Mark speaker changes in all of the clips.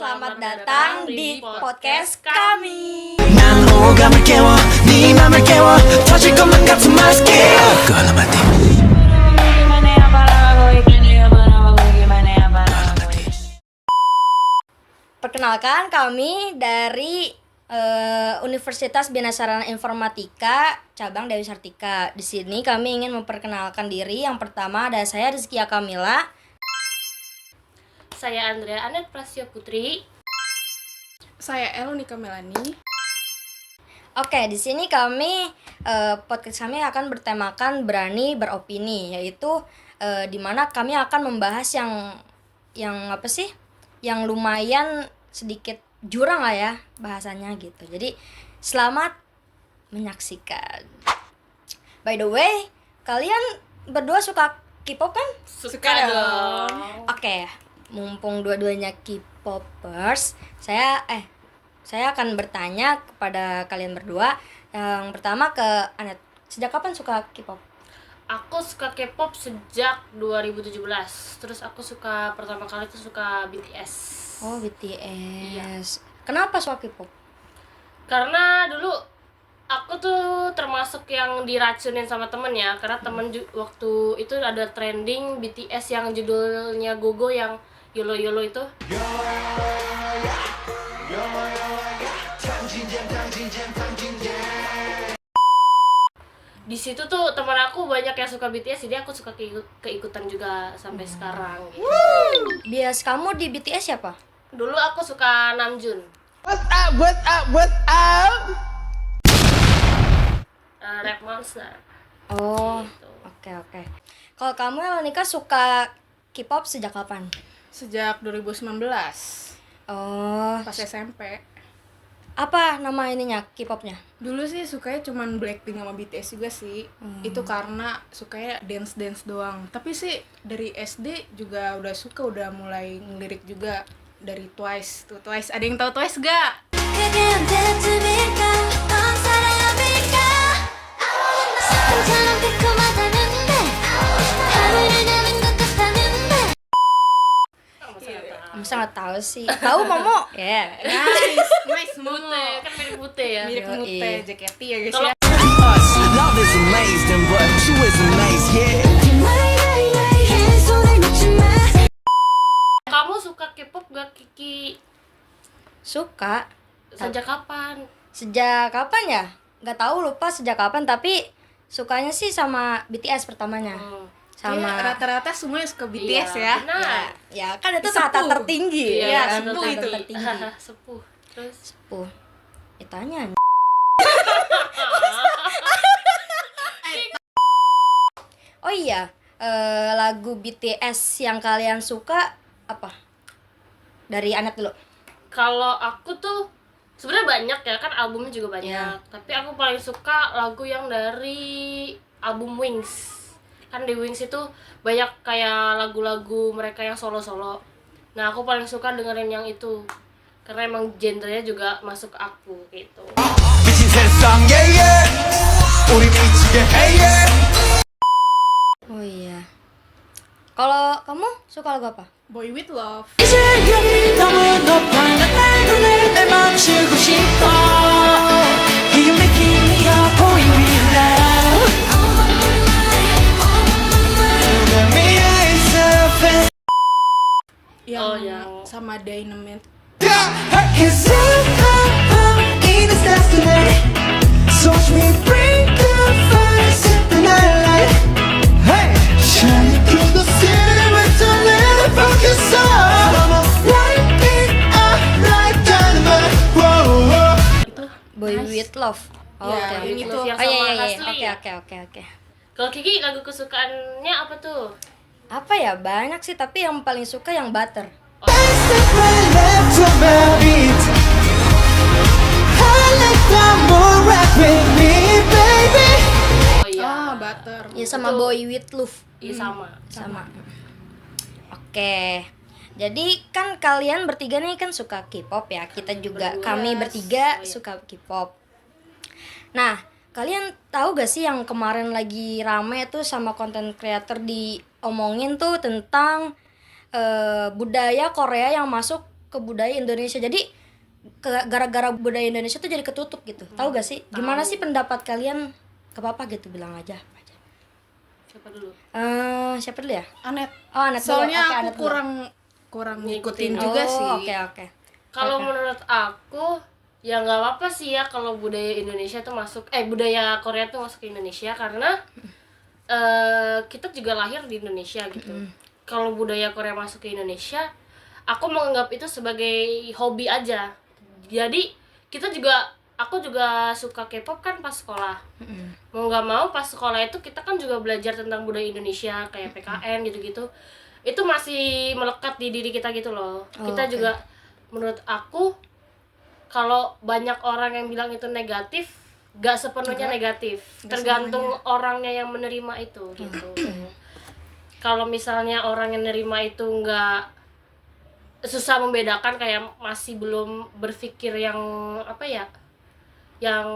Speaker 1: Selamat datang di podcast kami.
Speaker 2: 난 호감을 깨워 네 맘을 깨워 터질 것만 같은 my skill 걸어마티
Speaker 1: Perkenalkan, kami dari Universitas Bina Sarana Informatika cabang Dewi Sartika. Di sini kami ingin memperkenalkan diri. Yang pertama ada saya Rizkia Kamila.
Speaker 3: Saya Andrea Anet Prasyo Putri.
Speaker 4: Saya Elonika Melani.
Speaker 1: Oke, di sini kami podcast kami akan bertemakan berani beropini, yaitu di mana kami akan membahas yang apa sih? Yang lumayan sedikit jurang lah ya bahasanya gitu. Jadi selamat menyaksikan. By the way, kalian berdua suka K-pop kan?
Speaker 3: Suka dong.
Speaker 1: Oke, mumpung dua-duanya K-popers, saya akan bertanya kepada kalian berdua. Yang pertama ke Anet, sejak kapan suka K-pop?
Speaker 3: Aku suka K-pop sejak 2017. Terus aku suka pertama kali itu suka BTS.
Speaker 1: Oh, BTS. Kenapa suka K-pop?
Speaker 3: Karena dulu aku tuh termasuk yang diracunin sama temen ya. Karena temen waktu itu ada trending BTS yang judulnya Gogo yang Yolo Yolo itu. Di situ tuh teman aku banyak yang suka BTS, jadi aku suka keikutan juga sampai sekarang gitu.
Speaker 1: Bias kamu di BTS siapa?
Speaker 3: Dulu aku suka Namjoon.
Speaker 2: What's up, what's up, what's up?
Speaker 3: Rap Monster.
Speaker 1: Oh,
Speaker 3: Gitu.
Speaker 1: oke. Kalau kamu Elonika suka K-pop sejak kapan?
Speaker 4: Sejak 2019
Speaker 1: Oh,
Speaker 4: pas SMP.
Speaker 1: apa nama ininya K-popnya?
Speaker 4: Dulu sih sukanya cuman Blackpink sama BTS juga sih. Itu karena sukanya dance doang. Tapi sih dari SD juga udah suka, udah mulai ngelirik juga dari Twice. Tuh Twice, ada yang tahu Twice gak?
Speaker 1: Masa nggak tahu sih? Tahu Momo? Ya.
Speaker 4: Nice Momo.
Speaker 3: Bute, kan mirip Bute ya.
Speaker 4: Mirip
Speaker 1: Yoi.
Speaker 4: Mute, JKT ya guys
Speaker 3: Kalau
Speaker 4: ya.
Speaker 2: Us, love is amazing but you isn't nice, yeah.
Speaker 3: kamu suka K-pop gak, Kiki?
Speaker 1: Suka.
Speaker 3: Sejak kapan?
Speaker 1: Sejak kapan ya? Nggak tahu, lupa sejak kapan, tapi sukanya sih sama BTS pertamanya.
Speaker 4: Kayaknya
Speaker 1: Sama
Speaker 4: rata-rata semuanya suka BTS ya.
Speaker 3: Benar.
Speaker 1: ya kan itu
Speaker 4: Sepuh.
Speaker 1: kata tertinggi.
Speaker 4: Iya,
Speaker 1: ya,
Speaker 4: sepuh
Speaker 1: kata
Speaker 4: itu.
Speaker 1: tertinggi.
Speaker 3: Sepuh. Terus
Speaker 1: Sepuh. Tanya. Oh iya, lagu BTS yang kalian suka apa? Dari Anet dulu.
Speaker 3: kalau aku tuh sebenarnya banyak ya, kan albumnya juga banyak.
Speaker 1: Iya.
Speaker 3: Tapi aku paling suka lagu yang dari album Wings. Kan di Wings itu banyak kayak lagu-lagu mereka yang solo-solo. Nah, aku paling suka dengerin yang itu. Karena emang genrenya juga masuk ke aku gitu.
Speaker 2: 미친 세상, yeah, yeah. 우리 미치게 해, yeah.
Speaker 1: Oh iya. Kalau kamu suka lagu apa?
Speaker 4: Boy With Love.
Speaker 2: 너무 높아 날 눈을 내 멈추고 싶어 You making me a boy with love Let me yourself
Speaker 4: Yang
Speaker 3: Oh, yang
Speaker 4: sama Dynamite.
Speaker 2: Cause in this destiny So watch me bring the fire set the night light Hey Shine through the city with a little focus on Light it up like dynamite Whoa, whoa.
Speaker 1: Boy With Love. Oh,
Speaker 4: Ya,
Speaker 1: oke.
Speaker 4: yang itu.
Speaker 3: Yang
Speaker 1: Oh iya
Speaker 3: sama
Speaker 1: iya iya.
Speaker 3: Hasli.
Speaker 1: Oke.
Speaker 3: Kalau Kiki lagu kesukaannya apa tuh?
Speaker 1: Apa ya? Banyak sih, tapi yang paling suka yang Butter.
Speaker 2: Step right left to my beat I like one more rap with me, baby
Speaker 3: Oh iya.
Speaker 4: Butter.
Speaker 1: Ya sama
Speaker 3: Itu.
Speaker 1: Boy With Love.
Speaker 3: Iya sama.
Speaker 1: Sama. Oke. Jadi kan kalian bertiga nih kan suka K-pop ya. Kita juga,
Speaker 3: berdua.
Speaker 1: kami bertiga
Speaker 3: Oh, iya.
Speaker 1: suka K-pop. Nah, kalian tahu gak sih yang kemarin lagi rame tuh sama konten creator diomongin tuh tentang budaya Korea yang masuk ke budaya Indonesia. Jadi gara-gara budaya Indonesia tuh jadi ketutup gitu. Tahu gak sih? Gimana sih pendapat kalian? Ke papa gitu bilang aja.
Speaker 3: Siapa dulu?
Speaker 1: Siapa dulu ya?
Speaker 4: Anet.
Speaker 1: Oh, Anet dulu.
Speaker 4: Soalnya
Speaker 1: Oke,
Speaker 4: aku
Speaker 1: Anet dulu.
Speaker 4: kurang ngikutin
Speaker 3: Ngikutin.
Speaker 4: juga
Speaker 1: Oh,
Speaker 4: sih.
Speaker 1: Oke.
Speaker 3: Kalau menurut aku ya nggak apa-apa sih ya kalau budaya Indonesia tuh masuk budaya Korea tuh masuk ke Indonesia karena kita juga lahir di Indonesia gitu. Kalau budaya Korea masuk ke Indonesia, aku menganggap itu sebagai hobi aja. Jadi aku juga suka K-pop kan pas sekolah. Mau nggak mau pas sekolah itu kita kan juga belajar tentang budaya Indonesia kayak PKN gitu-gitu. Itu masih melekat di diri kita gitu loh. Kita
Speaker 1: oke.
Speaker 3: juga menurut aku kalau banyak orang yang bilang itu negatif, gak sepenuhnya negatif. Tergantung orangnya yang menerima itu gitu. Kalau misalnya orang yang menerima itu nggak susah membedakan kayak masih belum berpikir yang yang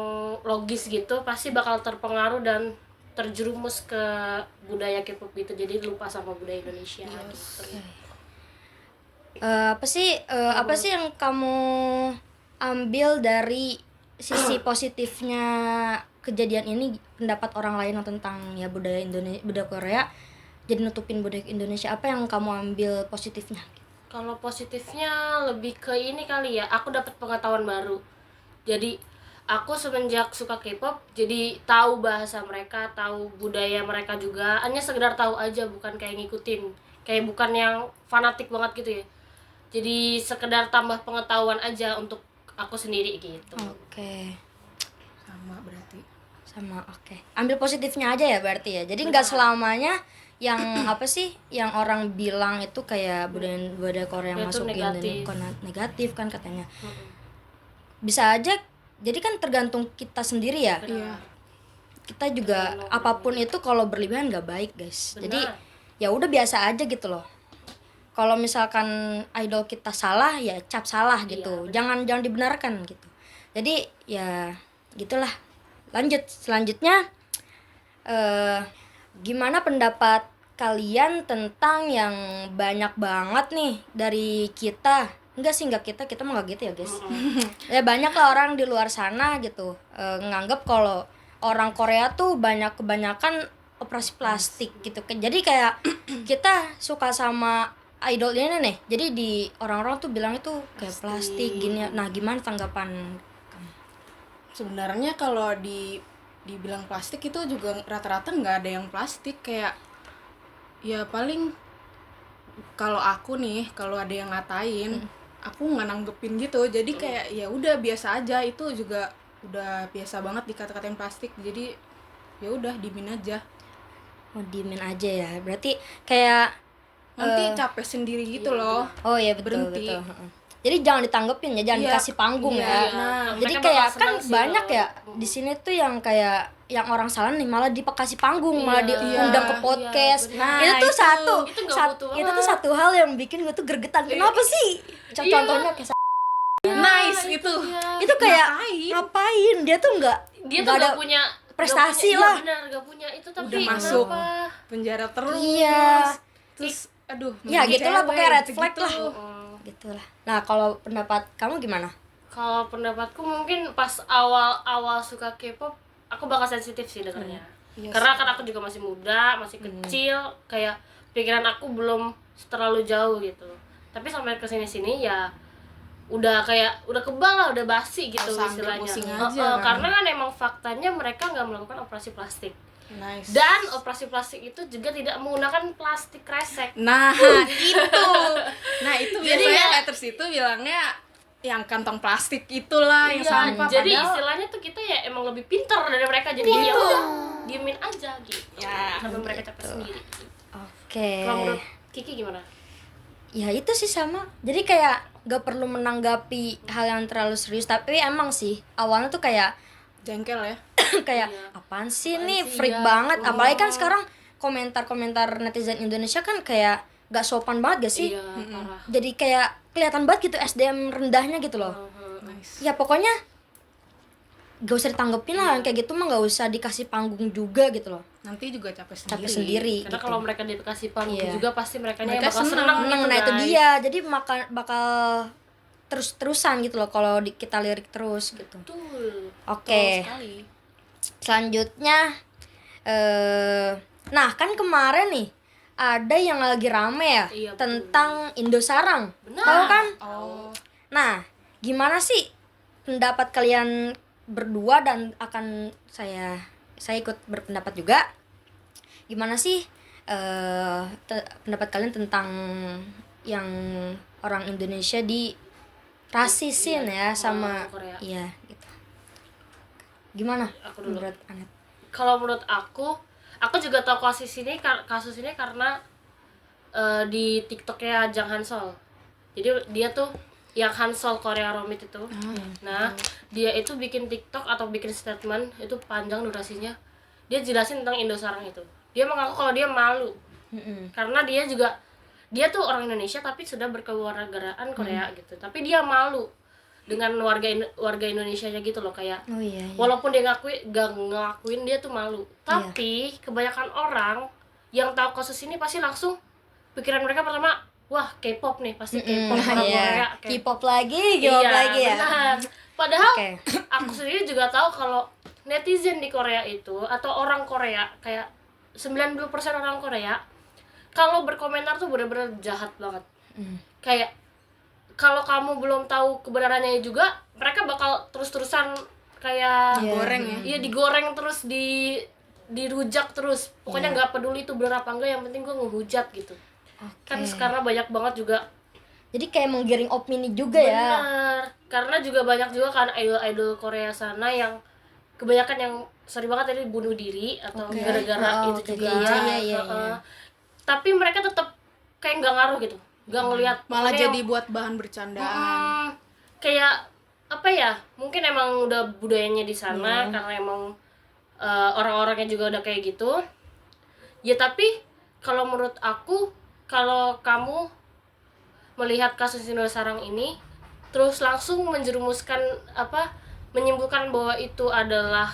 Speaker 3: logis gitu, pasti bakal terpengaruh dan terjerumus ke budaya K-pop gitu, jadi lupa sama budaya Indonesia gitu.
Speaker 1: Apa sih yang kamu ambil dari sisi positifnya kejadian ini, pendapat orang lain tentang ya budaya Indonesia, budaya Korea jadi nutupin budaya Indonesia? Apa yang kamu ambil positifnya?
Speaker 3: Kalau positifnya lebih ke ini kali ya, aku dapat pengetahuan baru. Jadi aku semenjak suka K-pop jadi tahu bahasa mereka, tahu budaya mereka juga. Hanya sekedar tahu aja, bukan kayak ngikutin. Kayak bukan yang fanatik banget gitu ya. Jadi sekedar tambah pengetahuan aja untuk aku sendiri gitu.
Speaker 1: Oke.
Speaker 4: Sama berarti.
Speaker 1: Sama, oke. Ambil positifnya aja ya berarti ya. Jadi nggak selamanya yang yang orang bilang itu kayak budaya Korea yang
Speaker 3: Itu
Speaker 1: masuk ke
Speaker 3: negatif.
Speaker 1: Indonesia negatif kan katanya. Bisa aja, jadi kan tergantung kita sendiri ya.
Speaker 4: Iya.
Speaker 1: Kita juga apapun itu kalau berlebihan nggak baik guys.
Speaker 3: Benar.
Speaker 1: Jadi ya udah biasa aja gitu loh. Kalau misalkan idol kita salah ya cap salah gitu. Jangan dibenarkan gitu. Jadi ya gitulah. Lanjut selanjutnya gimana pendapat kalian tentang yang banyak banget nih dari kita? Enggak kita mah nggak gitu ya guys. Ya banyak lah orang di luar sana gitu nganggap kalau orang Korea tuh kebanyakan operasi plastik gitu. Jadi kayak kita suka sama idol ini nih. Jadi di orang-orang tuh bilang itu kayak plastik gini. Nah, gimana tanggapan kamu?
Speaker 4: Sebenarnya kalau dibilang plastik itu juga rata-rata nggak ada yang plastik, kayak ya paling kalau aku nih kalau ada yang ngatain aku nggak nanggepin gitu, jadi kayak ya udah biasa aja, itu juga udah biasa banget dikata-katain plastik, jadi ya udah dimin aja,
Speaker 1: Oh, diemin aja ya. Berarti kayak
Speaker 4: nanti capek sendiri gitu loh.
Speaker 1: oh iya betul
Speaker 4: Berhenti.
Speaker 1: betul. Heeh. Jadi jangan ditanggepin ya, jangan
Speaker 4: Iya,
Speaker 1: dikasih panggung
Speaker 4: iya,
Speaker 1: ya.
Speaker 4: nah,
Speaker 1: Jadi
Speaker 3: mereka
Speaker 1: kayak
Speaker 3: bakal
Speaker 1: kan
Speaker 3: senang sih
Speaker 1: banyak
Speaker 3: kalau-
Speaker 1: ya di sini tuh yang kayak yang orang salah nih malah dipakasih panggung, malah
Speaker 3: Iya,
Speaker 1: diundang ke
Speaker 3: iya,
Speaker 1: podcast.
Speaker 3: benar.
Speaker 1: Itu tuh
Speaker 3: Itu nggak butuh
Speaker 1: itu tuh
Speaker 3: banget.
Speaker 1: satu hal yang bikin gue tuh gergetan. Kenapa sih? Contohnya kayak
Speaker 4: Nice itu.
Speaker 1: itu kayak
Speaker 4: Ngapain?
Speaker 1: ngapain? Dia tuh nggak
Speaker 3: Dia tuh
Speaker 1: ada
Speaker 3: gak punya
Speaker 1: prestasi
Speaker 3: nggak punya-
Speaker 1: lah.
Speaker 3: Iya benar, gak punya itu tapi
Speaker 4: Udah masuk
Speaker 3: kenapa?
Speaker 4: penjara terus.
Speaker 1: Iya.
Speaker 4: Terus aduh.
Speaker 1: Ya
Speaker 4: menjadi
Speaker 1: gitulah
Speaker 4: cewek,
Speaker 1: pokoknya red
Speaker 4: gitu-gitu.
Speaker 1: flag lah. Gitulah. Nah, kalau pendapat kamu gimana?
Speaker 3: Kalau pendapatku mungkin pas awal suka K-pop aku bakal sensitif sih dengarnya.
Speaker 4: Iya
Speaker 3: Karena kan aku juga masih muda, masih kecil, kayak pikiran aku belum terlalu jauh gitu. Tapi sampai ke sini ya udah kebal lah, udah basi gitu
Speaker 4: Sambil
Speaker 3: istilahnya.
Speaker 4: pusing aja kan.
Speaker 3: Karena kan emang faktanya mereka nggak melakukan operasi plastik.
Speaker 4: Nice.
Speaker 3: Dan operasi plastik itu juga tidak menggunakan plastik kresek.
Speaker 4: Nah, itu. Nah, itu
Speaker 3: Jadi
Speaker 4: biasanya
Speaker 3: ya-
Speaker 4: haters itu bilangnya yang kantong plastik itulah yang
Speaker 3: Iya,
Speaker 4: sampah,
Speaker 3: jadi
Speaker 4: padahal
Speaker 3: istilahnya tuh kita ya emang lebih pintar dari mereka, jadi ya udah diemin aja gitu.
Speaker 4: Ya,
Speaker 3: sampai mereka capek sendiri.
Speaker 1: Oke.
Speaker 3: Kalau menurut Kiki gimana?
Speaker 1: Ya itu sih sama. Jadi kayak gak perlu menanggapi hal yang terlalu serius, tapi emang sih awalnya tuh kayak
Speaker 4: jengkel ya.
Speaker 1: kayak
Speaker 3: Iya.
Speaker 1: apaan sih
Speaker 3: Apaan
Speaker 1: nih,
Speaker 3: sih,
Speaker 1: freak
Speaker 3: ya.
Speaker 1: banget.
Speaker 3: Oh.
Speaker 1: Apalagi kan sekarang komentar-komentar netizen Indonesia kan kayak gak sopan banget gak sih?
Speaker 3: Iya, parah.
Speaker 1: Jadi kayak kelihatan banget gitu SDM rendahnya gitu loh.
Speaker 4: Nice.
Speaker 1: Ya pokoknya gak usah ditanggepin lah yang kayak gitu mah, gak usah dikasih panggung juga gitu loh.
Speaker 4: Nanti juga capek sendiri.
Speaker 1: Capek sendiri
Speaker 3: Karena
Speaker 1: gitu.
Speaker 3: kalau mereka dikasih panggung
Speaker 1: Iya.
Speaker 3: juga pasti mereka
Speaker 4: Mereka
Speaker 3: bakal
Speaker 4: seneng.
Speaker 3: senang
Speaker 1: Menang,
Speaker 3: gitu,
Speaker 1: nah itu
Speaker 3: guys.
Speaker 1: dia. Jadi bakal terus-terusan gitu loh kalau kita lirik terus gitu.
Speaker 3: Betul.
Speaker 1: Oke.
Speaker 4: Sekali.
Speaker 1: Selanjutnya nah kan kemarin nih ada yang lagi rame ya
Speaker 3: Iya, betul.
Speaker 1: tentang Indosarang.
Speaker 3: Benar.
Speaker 1: Tahu kan?
Speaker 4: Oh,
Speaker 1: Nah, gimana sih pendapat kalian berdua dan akan saya ikut berpendapat juga. Gimana sih pendapat kalian tentang yang orang Indonesia di rasisin ya sama
Speaker 3: Korea.
Speaker 1: iya gitu. Gimana?
Speaker 3: Aku dulu.
Speaker 1: Menurut Anet?
Speaker 3: Kalau menurut aku juga tahu kasus ini karena di TikToknya Jang Hansol. Jadi dia tuh yang Hansol Korea Romit itu. Nah, dia itu bikin TikTok atau bikin statement itu panjang durasinya. Dia jelasin tentang Indosarang itu. Dia mengaku kalau dia malu karena dia tuh orang Indonesia tapi sudah berkewarganegaraan Korea gitu. Tapi dia malu dengan warga Indonesianya gitu loh, kayak
Speaker 1: Oh iya.
Speaker 3: walaupun dia gak ngelakuin dia tuh malu. Tapi kebanyakan orang yang tahu kasus ini pasti langsung pikiran mereka pertama, wah K-pop nih, pasti K-pop orang Korea.
Speaker 1: K-pop lagi, K-pop lagi ya.
Speaker 3: Benar. Padahal
Speaker 1: Oke.
Speaker 3: aku sendiri juga tahu kalau netizen di Korea itu atau orang Korea kayak 90% orang Korea kalau berkomentar tuh benar-benar jahat banget. Kayak kalau kamu belum tahu kebenarannya juga, mereka bakal terus-terusan kayak
Speaker 4: goreng ya.
Speaker 3: Iya, digoreng terus, dirujak terus. Pokoknya nggak peduli itu benar apa enggak, yang penting gue ngehujat gitu. Kan sekarang banyak banget juga.
Speaker 1: Jadi kayak menggiring opini juga ya.
Speaker 3: Benar. Karena juga banyak juga kan idol-idol Korea sana yang kebanyakan yang sorry banget tadi bunuh diri atau gara-gara itu juga.
Speaker 1: Iya.
Speaker 3: Tapi mereka tetap kayak nggak ngaruh gitu. Nggak ngelihat,
Speaker 4: Malah
Speaker 3: pokoknya
Speaker 4: jadi buat bahan bercandaan.
Speaker 3: kayak apa ya, mungkin emang udah budayanya di sana karena emang orang-orangnya juga udah kayak gitu ya. Tapi kalau menurut aku, kalau kamu melihat kasus Indosarang ini terus langsung menyimpulkan bahwa itu adalah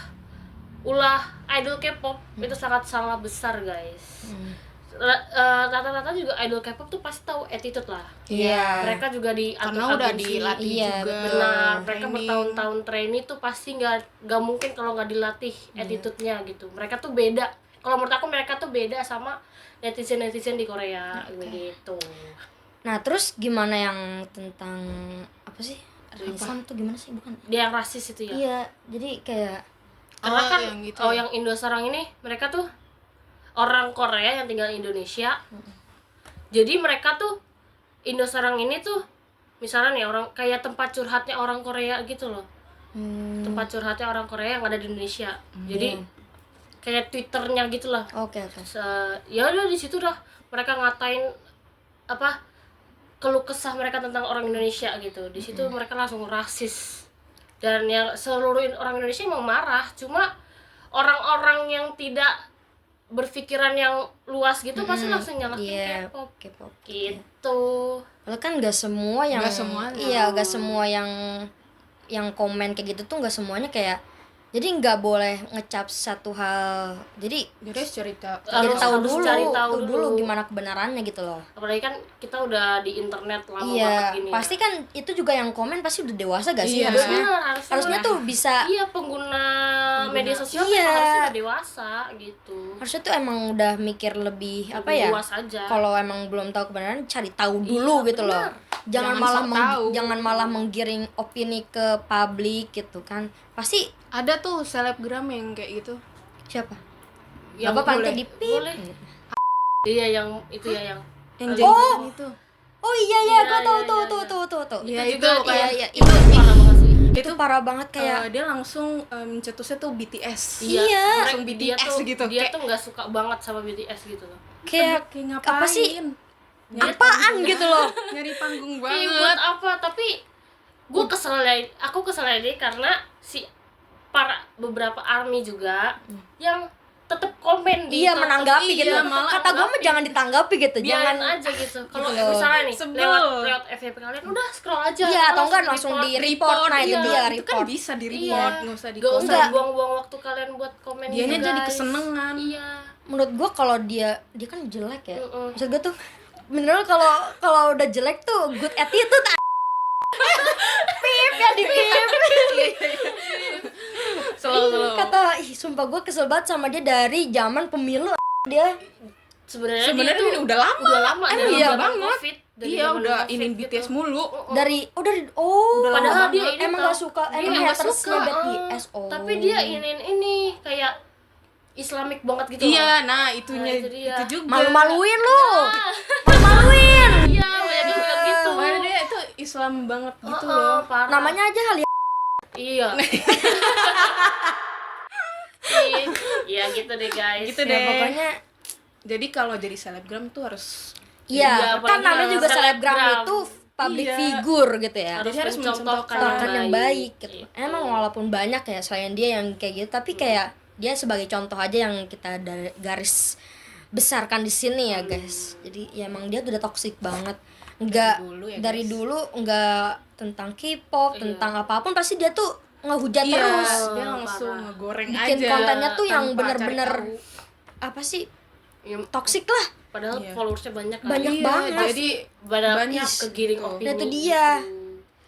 Speaker 3: ulah idol K-pop, itu sangat salah besar guys. Rata-rata juga idol K-pop tuh pasti tahu attitude lah.
Speaker 1: Iya.
Speaker 3: Mereka juga di
Speaker 4: Karena udah dilatih
Speaker 1: Iya,
Speaker 4: juga.
Speaker 3: benar, mereka
Speaker 4: training.
Speaker 3: bertahun-tahun training tuh pasti nggak mungkin kalau nggak dilatih attitude-nya gitu. Mereka tuh beda. Kalau menurut aku mereka tuh beda sama netizen di Korea gitu.
Speaker 1: Nah, terus gimana yang tentang apa sih? Islam tuh gimana sih? Bukan.
Speaker 3: Dia yang rasis itu ya.
Speaker 1: Iya, jadi kayak
Speaker 3: Karena kan
Speaker 4: yang gitu
Speaker 3: yang Indosarang ini mereka tuh orang Korea yang tinggal di Indonesia. Jadi mereka tuh Indosarang ini tuh misalnya nih orang kayak tempat curhatnya orang Korea gitu loh. Tempat curhatnya orang Korea yang ada di Indonesia. Jadi kayak Twitternya gitu lah.
Speaker 1: oke.
Speaker 3: Ya udah di situ dah mereka ngatain keluh kesah mereka tentang orang Indonesia gitu. Di situ mereka langsung rasis. Dan yang seluruh orang Indonesia emang marah, cuma orang-orang yang tidak berpikiran yang luas gitu pasti langsung nyalahin
Speaker 1: Iya,
Speaker 3: K-pop
Speaker 1: K-pop.
Speaker 3: gitu.
Speaker 1: Padahal kan nggak semua yang
Speaker 4: Nggak semuanya.
Speaker 1: Iya, nggak semua yang komen kayak gitu tuh nggak semuanya kayak. Jadi nggak boleh ngecap satu hal. Jadi
Speaker 4: Jadi cerita
Speaker 3: Harus
Speaker 1: tahu
Speaker 3: cari tahu dulu.
Speaker 1: gimana kebenarannya gitu loh.
Speaker 3: Apalagi kan kita udah di internet lama
Speaker 1: Iya,
Speaker 3: banget gini.
Speaker 1: pasti kan itu juga yang komen pasti udah dewasa gak sih?
Speaker 4: Iya.
Speaker 1: Harusnya tuh bisa
Speaker 3: Iya, pengguna media sosial
Speaker 1: Iya.
Speaker 3: emang harusnya udah dewasa gitu.
Speaker 1: harusnya tuh emang udah mikir lebih apa
Speaker 3: Lebih
Speaker 1: ya?
Speaker 3: luas aja.
Speaker 1: Kalau emang belum tahu kebenaran cari tahu dulu gitu loh.
Speaker 3: benar.
Speaker 1: Jangan
Speaker 4: Jangan sok tahu.
Speaker 1: malah menggiring opini ke publik gitu kan. Pasti
Speaker 4: ada tuh selebgram yang kayak gitu.
Speaker 1: siapa?
Speaker 3: Yang
Speaker 1: Apa
Speaker 3: boleh.
Speaker 1: nanti di pip?
Speaker 3: Boleh. Iya, yang itu ya yang
Speaker 4: Yang jadi itu.
Speaker 1: Oh iya
Speaker 3: Iya,
Speaker 1: gua tahu
Speaker 3: iya,
Speaker 1: tuh.
Speaker 4: Iya,
Speaker 3: itu
Speaker 4: itu
Speaker 3: juga
Speaker 4: kayak
Speaker 1: iya,
Speaker 3: itu parah banget sih.
Speaker 1: Itu parah banget kayak
Speaker 4: dia langsung mencetusnya tuh BTS.
Speaker 1: Iya.
Speaker 4: Langsung
Speaker 3: dia
Speaker 4: BTS
Speaker 3: tuh
Speaker 4: gitu.
Speaker 3: dia tuh nggak suka banget sama BTS gitu loh.
Speaker 1: kayak
Speaker 4: Kayak
Speaker 1: apa sih?
Speaker 4: Nyari
Speaker 1: Apaan gitu loh.
Speaker 4: Nyari panggung
Speaker 3: Iya,
Speaker 4: banget.
Speaker 3: buat apa? Tapi gue aku kesel ini karena si beberapa army juga yang tetap komen di
Speaker 1: Iya
Speaker 3: TikTok.
Speaker 1: menanggapi
Speaker 3: Iya,
Speaker 1: gitu.
Speaker 3: malah
Speaker 1: Kata gue mah
Speaker 3: menanggapi.
Speaker 1: jangan ditanggapi gitu.
Speaker 3: Biarin
Speaker 1: Jangan
Speaker 3: aja gitu. Kalau
Speaker 1: Gitu loh.
Speaker 3: misalnya nih
Speaker 4: Sebel.
Speaker 3: lewat FYP kalian udah scroll aja.
Speaker 1: Iya atau enggak langsung di report. Nah itu dia
Speaker 4: Itu kan
Speaker 1: report.
Speaker 4: bisa di
Speaker 3: Iya.
Speaker 4: report, nggak usah di
Speaker 3: Gak usah
Speaker 1: Enggak.
Speaker 3: buang-buang waktu kalian buat komen
Speaker 4: Dianya
Speaker 3: gitu,
Speaker 4: jadi
Speaker 3: guys.
Speaker 4: kesenengan.
Speaker 3: Iya.
Speaker 1: Menurut gue kalau dia kan jelek ya.
Speaker 3: Mm-mm.
Speaker 1: Maksud gue tuh beneran kalau udah jelek tuh good attitude Pip ya di pip.
Speaker 4: Selalu.
Speaker 1: Kata, sumpah gue kesel banget sama dia dari zaman pemilu dia.
Speaker 3: Sebenarnya
Speaker 4: Sebenarnya
Speaker 3: dia
Speaker 4: ini
Speaker 3: tuh
Speaker 4: udah lama.
Speaker 3: dari
Speaker 1: iya
Speaker 3: zaman
Speaker 4: banget.
Speaker 3: COVID, dari
Speaker 4: Iya
Speaker 3: zaman
Speaker 4: udah
Speaker 3: COVID
Speaker 4: ingin
Speaker 3: gitu.
Speaker 4: BTS mulu.
Speaker 1: Dari
Speaker 4: Udah
Speaker 3: Padahal
Speaker 4: lama
Speaker 3: dia
Speaker 4: banget.
Speaker 3: ini
Speaker 1: emang
Speaker 3: tau,
Speaker 1: gak suka,
Speaker 3: dia
Speaker 1: emang
Speaker 3: nggak
Speaker 1: hatersnya
Speaker 3: suka,
Speaker 1: BTS.
Speaker 3: tapi dia ini kayak Islamik banget gitu
Speaker 4: Iya,
Speaker 3: loh.
Speaker 4: nah itunya
Speaker 3: Nah, itu dia.
Speaker 4: itu juga.
Speaker 1: Malu-maluin lu. Malu-maluin.
Speaker 3: Iya, banyak yang bilang gitu.
Speaker 4: Padahal dia itu Islam banget gitu
Speaker 3: Oh,
Speaker 4: loh.
Speaker 3: parah.
Speaker 1: Namanya aja kali ya.
Speaker 3: Iya. Iya gitu deh guys.
Speaker 4: Gitu
Speaker 1: Ya,
Speaker 4: deh.
Speaker 1: pokoknya
Speaker 4: Jadi kalau jadi selebgram tuh harus
Speaker 1: iya,
Speaker 3: Iya,
Speaker 1: kan
Speaker 3: apalagi
Speaker 1: namanya juga selebgram
Speaker 3: selebgram.
Speaker 1: itu public
Speaker 4: Iya.
Speaker 1: figure gitu ya.
Speaker 3: Harus
Speaker 4: Jadi harus
Speaker 3: mencontohkan
Speaker 1: Contohkan yang baik gitu.
Speaker 3: Gitu.
Speaker 1: Emang walaupun banyak ya selain dia yang kayak gitu, tapi kayak dia sebagai contoh aja yang kita garis besarkan di sini ya guys. Jadi ya emang dia udah toxic banget. Enggak
Speaker 4: dulu ya,
Speaker 1: dari
Speaker 4: guys.
Speaker 1: dulu enggak tentang K-pop, tentang apapun pasti dia tuh ngehujat
Speaker 4: iya,
Speaker 1: terus.
Speaker 4: dia langsung
Speaker 3: parah.
Speaker 4: ngegoreng
Speaker 1: Bikin
Speaker 4: aja.
Speaker 1: kontennya tuh yang
Speaker 4: tanpa cari
Speaker 1: bener-bener
Speaker 4: tahu.
Speaker 1: apa sih?
Speaker 3: Ya,
Speaker 1: Toxic lah.
Speaker 3: padahal
Speaker 4: Iya.
Speaker 3: followersnya banyak kan.
Speaker 1: Banyak
Speaker 4: Iya,
Speaker 1: banget.
Speaker 4: Jadi
Speaker 3: banyak
Speaker 4: banyak
Speaker 3: kegiring
Speaker 4: gitu.
Speaker 3: opini.
Speaker 1: Nah, itu dia.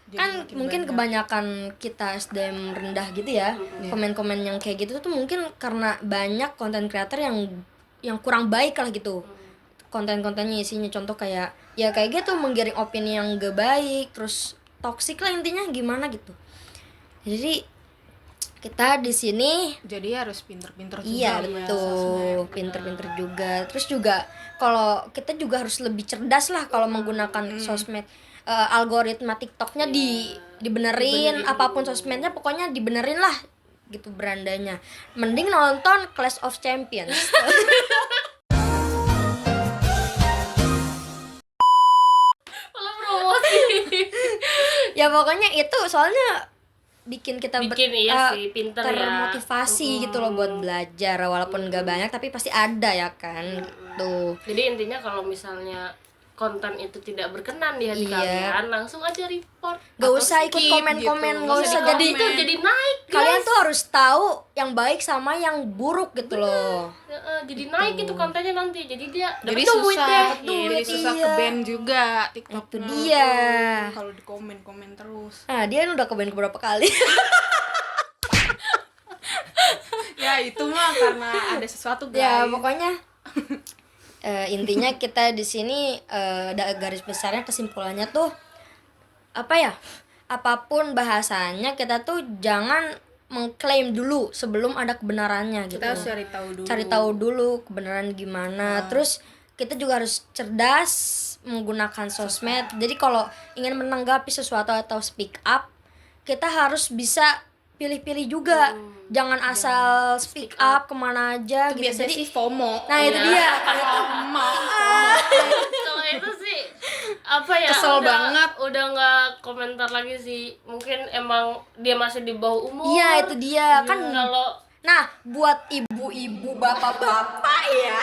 Speaker 4: Jadi
Speaker 1: Kan
Speaker 4: makin
Speaker 1: mungkin
Speaker 4: banyak.
Speaker 1: kebanyakan kita SDM rendah gitu ya, komen-komen yang kayak gitu tuh mungkin karena banyak konten creator yang kurang baik lah gitu. Konten-kontennya isinya contoh kayak ya kayak gitu menggiring opini yang gak baik, terus toksik lah intinya gimana gitu. Jadi kita di sini
Speaker 4: Jadi harus pinter-pinter juga.
Speaker 1: iya
Speaker 4: punya
Speaker 1: betul,
Speaker 4: sosmed.
Speaker 1: pinter-pinter juga. Terus juga kalau kita juga harus lebih cerdas lah kalau menggunakan sosmed. Algoritma TikToknya dibenerin, apapun sosmednya pokoknya dibenerin lah gitu berandanya. Mending nonton Clash of Champions.
Speaker 3: Malah promosi.
Speaker 1: Ya pokoknya itu soalnya bikin kita
Speaker 3: Bikin iya sih, pinter ya.
Speaker 1: termotivasi gitu loh buat belajar walaupun gak banyak tapi pasti ada ya kan tuh.
Speaker 3: Jadi intinya kalau misalnya konten itu tidak berkenan di hati
Speaker 1: Iya.
Speaker 3: kalian, langsung aja report.
Speaker 1: Gak
Speaker 4: Atau
Speaker 1: usah ikut
Speaker 4: skip
Speaker 1: komen-komen,
Speaker 4: gitu.
Speaker 1: gak
Speaker 4: Nggak
Speaker 1: usah
Speaker 4: usah
Speaker 1: jadi
Speaker 3: Itu jadi naik, guys.
Speaker 1: kalian tuh harus tahu yang baik sama yang buruk gitu loh.
Speaker 3: Jadi naik itu kontennya nanti. Jadi dia
Speaker 4: Jadi
Speaker 3: dapet duit
Speaker 4: susah,
Speaker 3: deh.
Speaker 4: jadi susah
Speaker 1: iya.
Speaker 4: ke band juga TikTok.
Speaker 1: Itu dia.
Speaker 4: Kalau di komen-komen terus.
Speaker 1: Nah dia udah ke band beberapa kali.
Speaker 4: Ya itu mah karena ada sesuatu guys.
Speaker 1: Ya pokoknya intinya kita di sini garis besarnya kesimpulannya tuh apa ya? Apapun bahasanya kita tuh jangan mengklaim dulu sebelum ada kebenarannya gitu.
Speaker 4: Kita harus cari tahu dulu.
Speaker 1: Cari tahu dulu kebenaran gimana. Terus kita juga harus cerdas menggunakan sosmed. Jadi kalau ingin menanggapi sesuatu atau speak up, kita harus bisa pilih-pilih juga. Jangan asal speak up kemana aja
Speaker 4: Itu
Speaker 1: gitu.
Speaker 4: biasanya
Speaker 1: Jadi
Speaker 4: sih FOMO.
Speaker 1: nah itu dia.
Speaker 4: FOMO.
Speaker 3: Kalau itu sih apa ya?
Speaker 4: Kesel
Speaker 3: udah,
Speaker 4: banget.
Speaker 3: Udah nggak komentar lagi sih. Mungkin emang dia masih di bawah umur.
Speaker 1: Iya itu dia kan.
Speaker 3: Kalau
Speaker 1: Nah buat ibu-ibu bapak-bapak ya,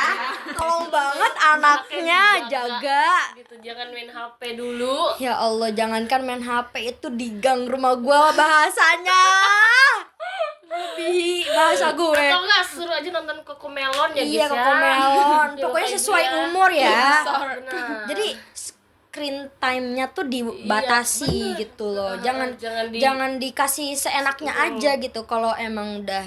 Speaker 1: tolong banget anaknya jaga.
Speaker 3: gitu jangan main HP dulu.
Speaker 1: Ya Allah, jangankan main HP itu di gang rumah gua bahasanya. Lebih bahasa gue.
Speaker 3: Atau enggak suruh aja nonton Cocomelon ya
Speaker 1: Iya,
Speaker 3: guys ya.
Speaker 1: Cocomelon.
Speaker 3: Jangan
Speaker 1: Pokoknya
Speaker 3: kayak
Speaker 1: sesuai
Speaker 3: dia.
Speaker 1: umur ya.
Speaker 3: Benar.
Speaker 1: Jadi screen time-nya tuh dibatasi
Speaker 3: bener.
Speaker 1: gitu loh. Jangan
Speaker 3: jangan
Speaker 1: dikasih seenaknya aja gitu. Kalau emang udah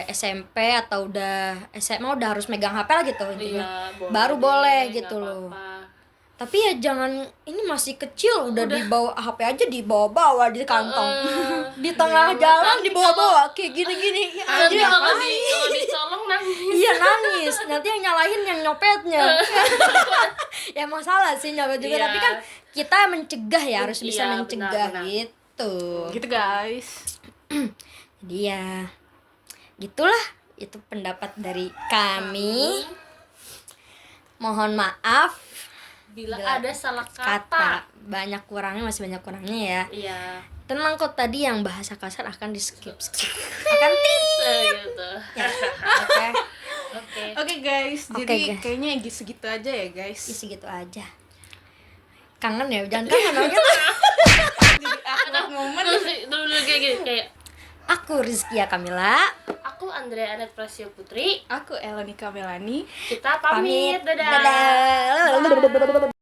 Speaker 1: SMP atau udah SMA udah harus megang HP lah gitu intinya.
Speaker 3: Iya,
Speaker 1: Baru
Speaker 3: deh,
Speaker 1: boleh
Speaker 3: nggak
Speaker 1: gitu loh.
Speaker 3: apa-apa.
Speaker 1: Tapi ya jangan, ini masih kecil udah dibawa HP aja dibawa-bawa di kantong. Di tengah jalan dibawa-bawa kayak gini-gini. Ya,
Speaker 3: Nanti
Speaker 1: anjir,
Speaker 3: kalau
Speaker 1: ngapain?
Speaker 3: dicolong nangis.
Speaker 1: Iya nangis, nanti yang nyalahin yang nyopetnya. Ya masalah sih nyopet juga,
Speaker 3: Iya.
Speaker 1: tapi kan kita mencegah ya, harus bisa
Speaker 3: Iya,
Speaker 1: mencegah
Speaker 3: benar-benar.
Speaker 1: gitu.
Speaker 4: Gitu guys.
Speaker 1: Jadi ya gitulah, itu pendapat dari kami. Mohon maaf
Speaker 3: Bila
Speaker 1: Bila
Speaker 3: ada salah
Speaker 1: kata banyak kurangnya, masih banyak kurangnya ya.
Speaker 3: Iya.
Speaker 1: Tenang kok, tadi yang bahasa kasar akan di skip akan
Speaker 3: Gitu.
Speaker 1: ya. Oke.
Speaker 3: Oke.
Speaker 4: Oke guys,
Speaker 1: Oke,
Speaker 4: jadi
Speaker 1: guys.
Speaker 4: kayaknya segitu aja ya guys.
Speaker 1: Isi gitu aja. Kangen ya, jangan kangen orangnya.
Speaker 4: Awkward moment.
Speaker 3: Terus dulu kayak
Speaker 1: Aku Rizkia Kamila.
Speaker 3: aku Andrea Anet Prasio Putri.
Speaker 4: Aku Elonika Melani.
Speaker 3: Kita pamit. Dadah.
Speaker 1: Dadah.